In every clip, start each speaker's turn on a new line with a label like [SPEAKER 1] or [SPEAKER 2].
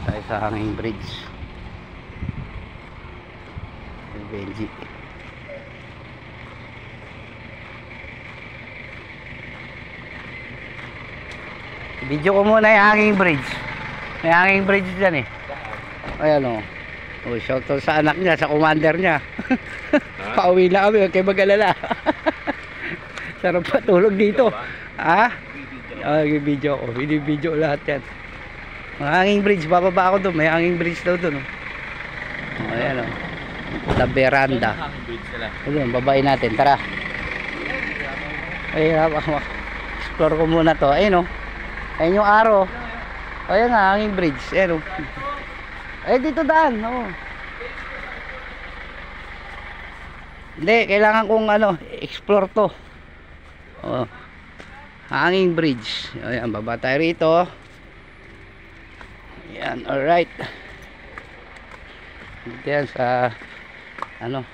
[SPEAKER 1] tayo sa hanging bridge. Benji. Video ko muna yung hanging bridge. May hanging bridge dyan eh. Ayan o. Oh, shout out sa anak niya, sa commander niya. Pauwi na kami, huwag kayo mag-alala. Sarap patulog dito. Ha? Video ko. Video lahat yan. Ang hanging bridge, bababa ako doon. May hanging bridge daw doon. Oh, ayan o. La Veranda. Ayun, babayin natin. Tara. Ayun, explore ko muna to. Ayun o. Ayun yung araw. Ayun nga, hanging bridge. Ayun o. Ay, dito daan. Oh. Hindi, kailangan kong explore to. Oh. Hanging bridge. Ayan, baba tayo rito. Ayan, alright. Dito yan sa yung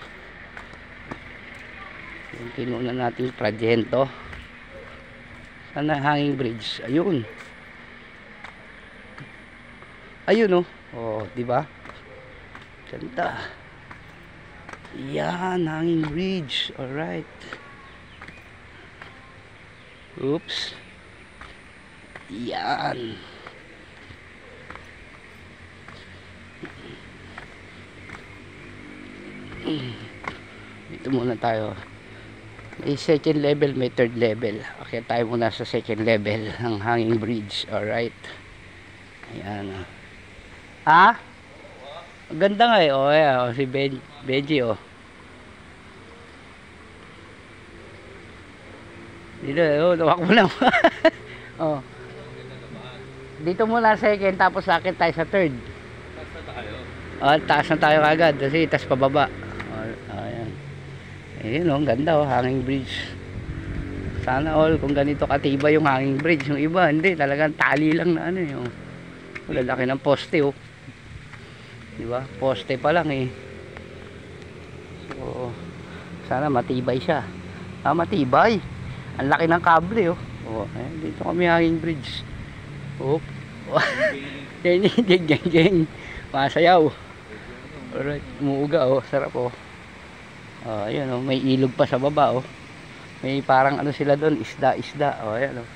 [SPEAKER 1] kinunan natin projento. Sana hanging bridge. Ayun. Ayun oh. Oh, di ba? Ganda. Yan, hanging bridge. All right. Oops. Yan. Dito muna tayo. May second level, may third level. Okay, tayo muna sa second level ng hanging bridge. All right. Ayan. Ha? Ganda nga eh. Oh, yeah. Oh, si Benji oh. Dito oh, tawak mo na. Oh. Dito muna second tapos sakit tayo sa third. Taas na tayo. Oh, taas na tayo agad kasi taas pababa. Oh, ayan. Ayun oh, ganda oh, hanging bridge. Sana all kung ganito katibay yung hanging bridge. Yung iba hindi, talagang tali lang na yung lalaki ng poste oh. Diba? Poste pa lang eh. So, sana matibay siya. Ah, matibay. Ang laki ng kable oh. Oh, ayan, dito kami hanging bridge. Oop. Geng geng geng geng. Masayaw. Alright, umuuga oh, sarap oh. Oh, ayan oh, may ilog pa sa baba oh. May parang sila doon, isda. Oh, ayan oh.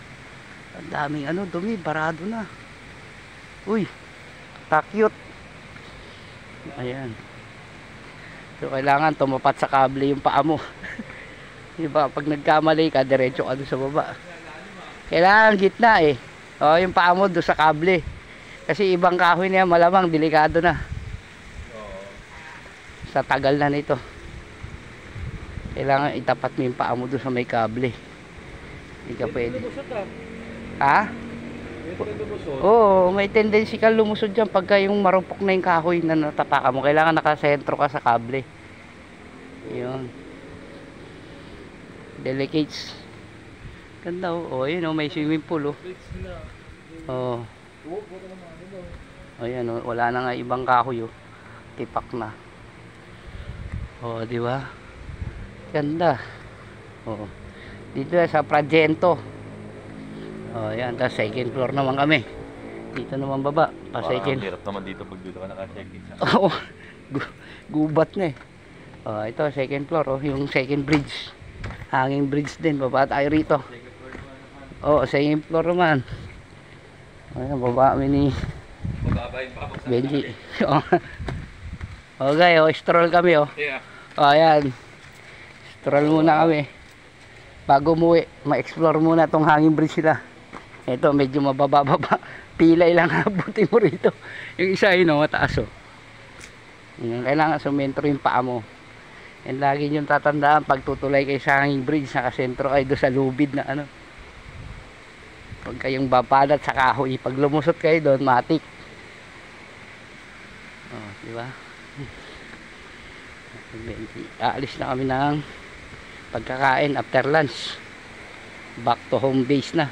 [SPEAKER 1] Ang daming dumi, barado na. Uy. Cute. Ayan. So kailangan tumapat sa kable yung paa mo. Diba? Pag nagkamali ka, diretso ka doon sa baba. Kailangan gitna eh. O, yung paa mo doon sa kable. Kasi ibang kahoy niya malamang delikado na. Sa tagal na nito. Kailangan itapat mo yung paa mo doon sa may kable. Hindi ka pwede. Ha? Oo, may tendency ka lumusod dyan pagka yung marupok na yung kahoy na natapakan mo. Kailangan nakasentro ka sa kable. Yun. Delicates. Ganda oh. Oh, yun oh, may swimming pool oh. Oh. Oh, yan oh, wala na nga ibang kahoy oh. Tipak na. Oh, di ba? Ganda. Oh. Dito sa Projento. Oh, yan, tapos second floor naman kami. Dito naman baba, pa second.
[SPEAKER 2] Hirap naman dito pag dito ka naka-check-in.
[SPEAKER 1] Oo. Gubat na eh. Oh, ito second floor oh, yung second bridge. Hanging bridge din, baba tayo rito. Oh, second floor naman. Ayan, baba kami ni Benji. Okay, oh, stroll kami oh.
[SPEAKER 2] Yeah.
[SPEAKER 1] Oh, ayan. Stroll muna kami. Bago umuwi, ma-explore muna tong hanging bridge nila. Ito, medyo mababa-baba. Pilay lang habutin mo rito. Yung isa yun, mataas oh. Yung kailangan sumentro yung paa mo. And lagi nyo tatandaan, pag tutulay kayo sa hanging bridge, nakasentro kayo doon sa lubid na Pag kayong bapadat sa kahoy, pag lumusot kayo doon, matik. Oh, di ba? Aalis na kami ng pagkakain after lunch. Back to home base na.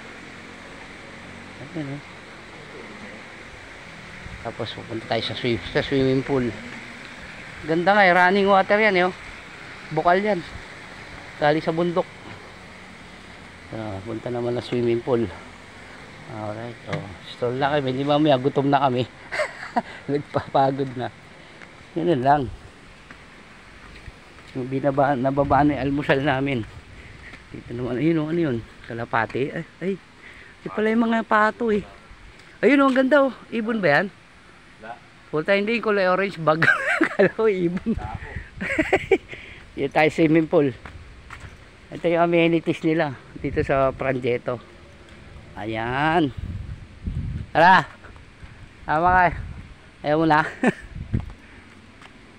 [SPEAKER 1] Ayan, oh. Tapos pupunta tayo sa swimming pool. Ganda nga, running water yan oh. Bukal yan. Galing sa bundok. Punta naman na swimming pool. Alright, oh. Stall na kami, hindi mamaya gutom na kami. Nagpapagod na. Yun lang. Yung nababa na yung almusal namin. Dito naman, ayun, ano yun? Kalapati. Ay, di pala yung mga pato eh. Ayun, ang ganda oh. Ibon ba yan? Puta, hindi yung kulay orange bag. Kala ko ibon. Dito tayo swimming pool. Ito yung amenities nila dito sa Prangetto. Ayan. Tara. Tama ka. Ayaw mo na.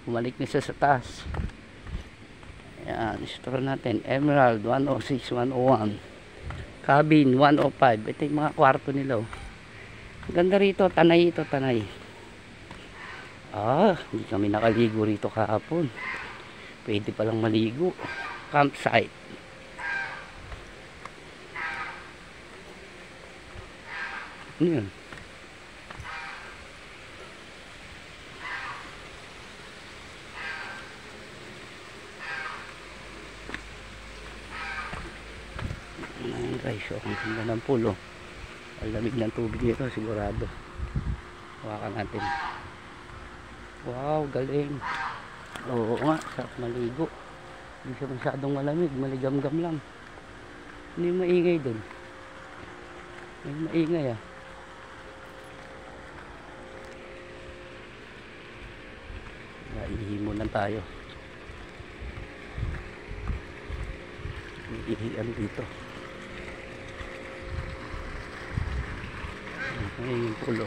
[SPEAKER 1] Bumalik na siya sa taas. Ayan. Store natin. Emerald 106, 101. Cabin 105. Ito yung mga kwarto nila. Oh. Ganda rito. Tanay ito. Tanay. Hindi kami nakaligo rito kahapon. Pwede palang maligo. Campsite. Ano yun? Ayan guys, ang ganda ng pool oh. Ang lamig ng tubig nito sigurado. Hawakan natin. Wow, galing. Oo nga, sarap maligo. Hindi siya masyadong malamig, maligamgam lang. Hindi maingay dun. May maingay ah. Ihihimunan tayo. Ihihan dito. Ayan yung pulo.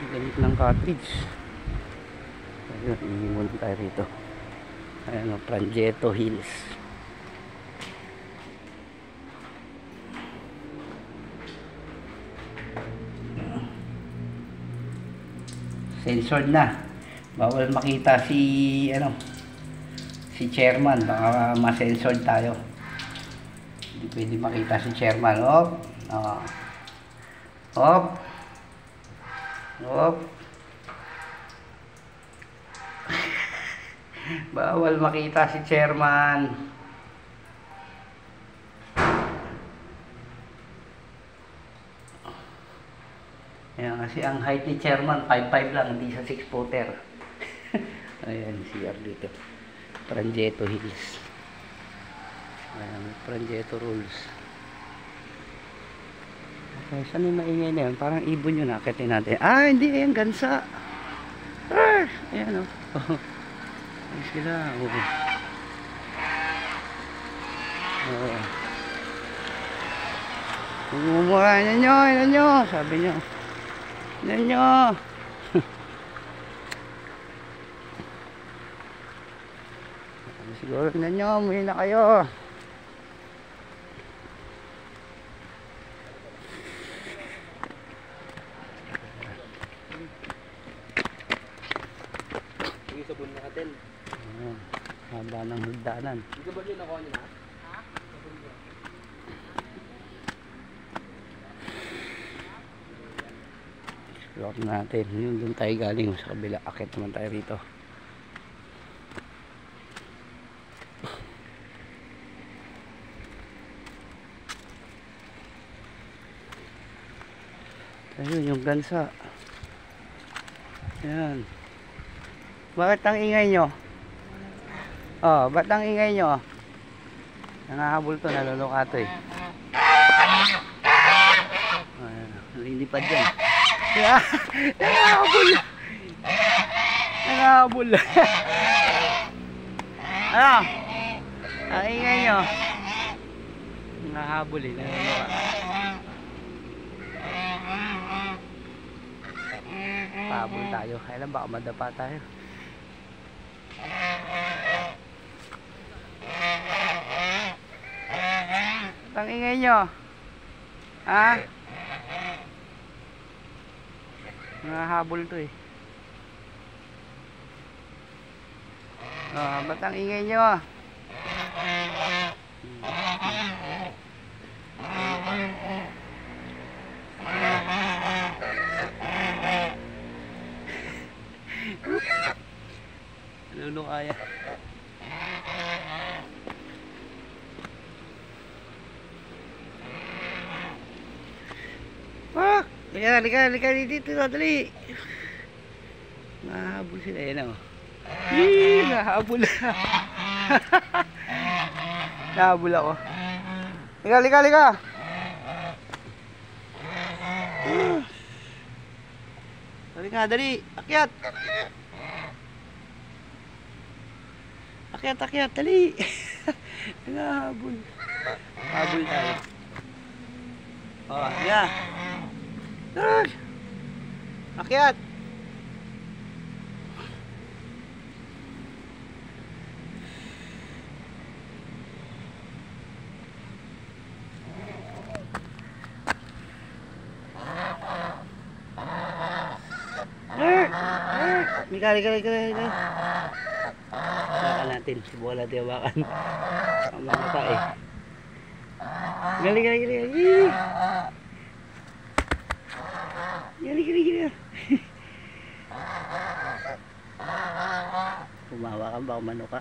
[SPEAKER 1] Ganit ng cottage. Ayun, ihimunan tayo rito. Ayan ang Prangetto Hills. Censored na. Bawal makita si si chairman, baka ma-censored tayo. Hindi pwede makita si chairman. Hop. Hop. Hop. Bawal makita si chairman. Ayan, kasi ang height ni chairman 5'5 lang, hindi sa 6 footer. Ayan, CR dito. Prangetto Hills. Ayan, Prangetto rules. Okay, saan yung maingay na yun? Parang ibon yun, nakitin natin. Hindi, ayan, gansa. Ayan o. Ayan sila. Umumura nyo, sabi nyo. Nyo. Siguro na nyo, umuwi na kayo.
[SPEAKER 3] Sige, sabon na natin.
[SPEAKER 1] Haba ng hagdanan.
[SPEAKER 3] Sige ba yun ako nila?
[SPEAKER 1] Explore natin. Yun, doon tayo galing sa kabila. Akit naman tayo rito. Ayun, yung gansa. Ayan. Bakit ang ingay nyo? Ba't ang ingay nyo? Nangahabol to, naluluka to eh. Ayan, nalilipad yan. Nangahabol. Nangahabol. Ano? Ang ingay nyo? Nangahabol eh, naluluka. Pahabol tayo. Kailan baka madapa tayo. Ang ingay nyo. Nahabol to eh. Ba't ang ingay nyo? Lulukaya. Kaya, halika dito, dali. Nahabol sila, yan o. Nahabol. Nahabol ako. Halika. Halika, dali. Akyat. Akyat, dali. Nahabol. Habol tayo. Yeah. Tara. Akyat. Halika. Hawakan natin. Subukan natin hawakan. Ang mga mata eh. Halika. Halika. Pumawa ka ba? Umano ka?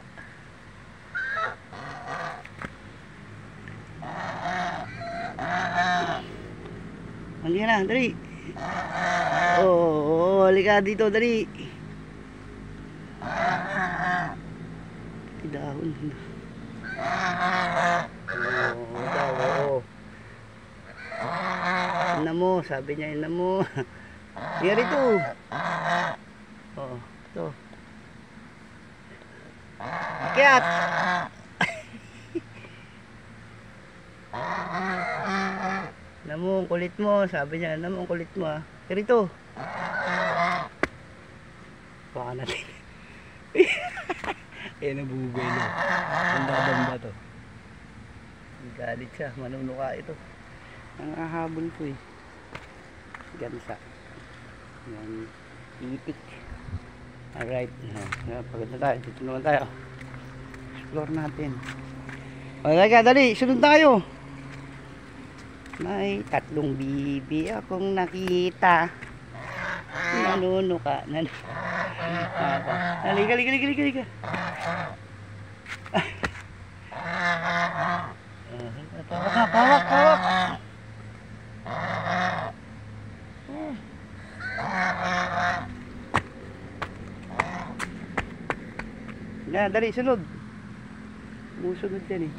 [SPEAKER 1] Halika na, dali. Halika dito, dali. Dahon. Ina mo, sabi niya ina mo. Here ito. Ito. Akyat. Ina mo, ang kulit mo, sabi niya ina mo, ang kulit mo. Here ito. Baka natin. Nabubuelo. Ang dadamba to. Galit siya, manunuka ito. Ang ahabol ko eh. Gansa. Yan. Itik. Alright. Pagod na tayo. Dito naman tayo. Explore natin. Halika, dali. Sunod tayo. May 3 bibi akong nakita. Nanunuka. Halika. Pawak. Yan, dali, sunod. Musunod yan eh.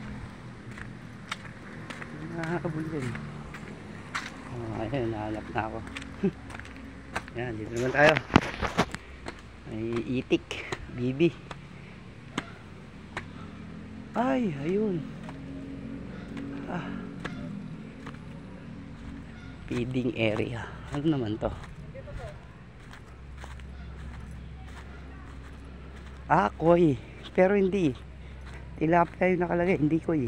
[SPEAKER 1] Nakakabul yan eh. Ayun, nahanap na ako. Yan, dito naman tayo. May itik, bibi. Ay, ayun. Feeding area. Ano naman to? Koi. Pero hindi. Tilapia yung nakalagay. Hindi koi.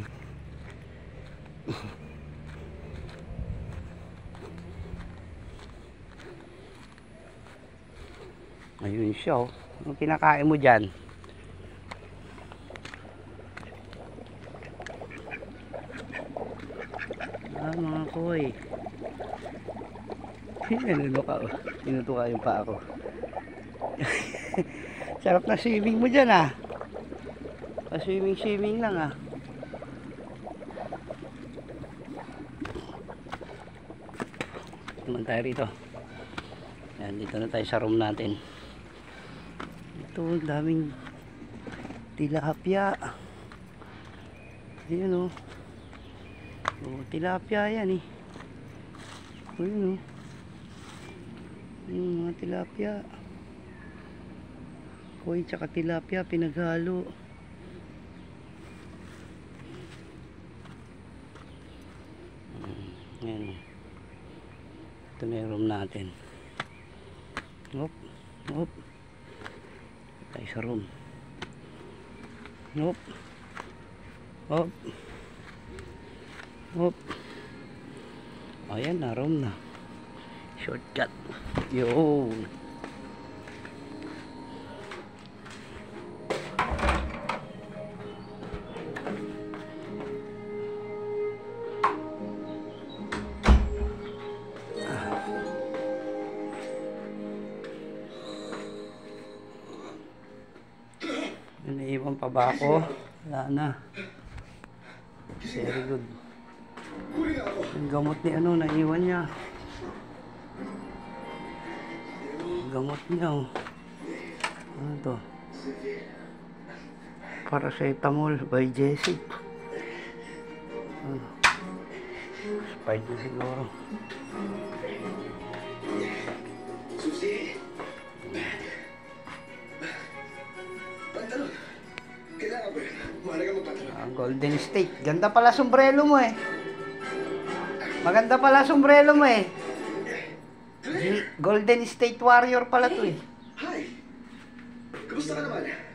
[SPEAKER 1] Ayun siya oh. Anong kinakain mo dyan? Mga koi. Nanunuka oh. Tinutuka yung paa ko. Sarap na swimming mo dyan ah. Pa-swimming lang ah. Naman tayo rito. Yan, dito na tayo sa room natin. Ito, daming tilapia. Ayan oh. Tilapia yan eh. Ayan oh. Yung mga tilapia. Koi tsaka tilapia pinaghalo. Ayan. Ito na yung room natin. Hop. Tayo sa room. Hop. Ayan na, room na. Shortcut. Yun. Naiiwan pa ba ako? Wala na. Very good. Yung gamot ni ano, naiiwan niya. Gamot niya, oh. Ano to? Paracetamol by Jessie. Spider siguro.
[SPEAKER 4] Susi! Pantalon! Kailangan ba yun? Mahalaga magpantalon.
[SPEAKER 1] Ang Golden State. Ganda pala sombrero mo eh. Maganda pala sombrero mo eh. Golden State Warrior pala to eh.
[SPEAKER 4] Hi! Kamusta ka naman?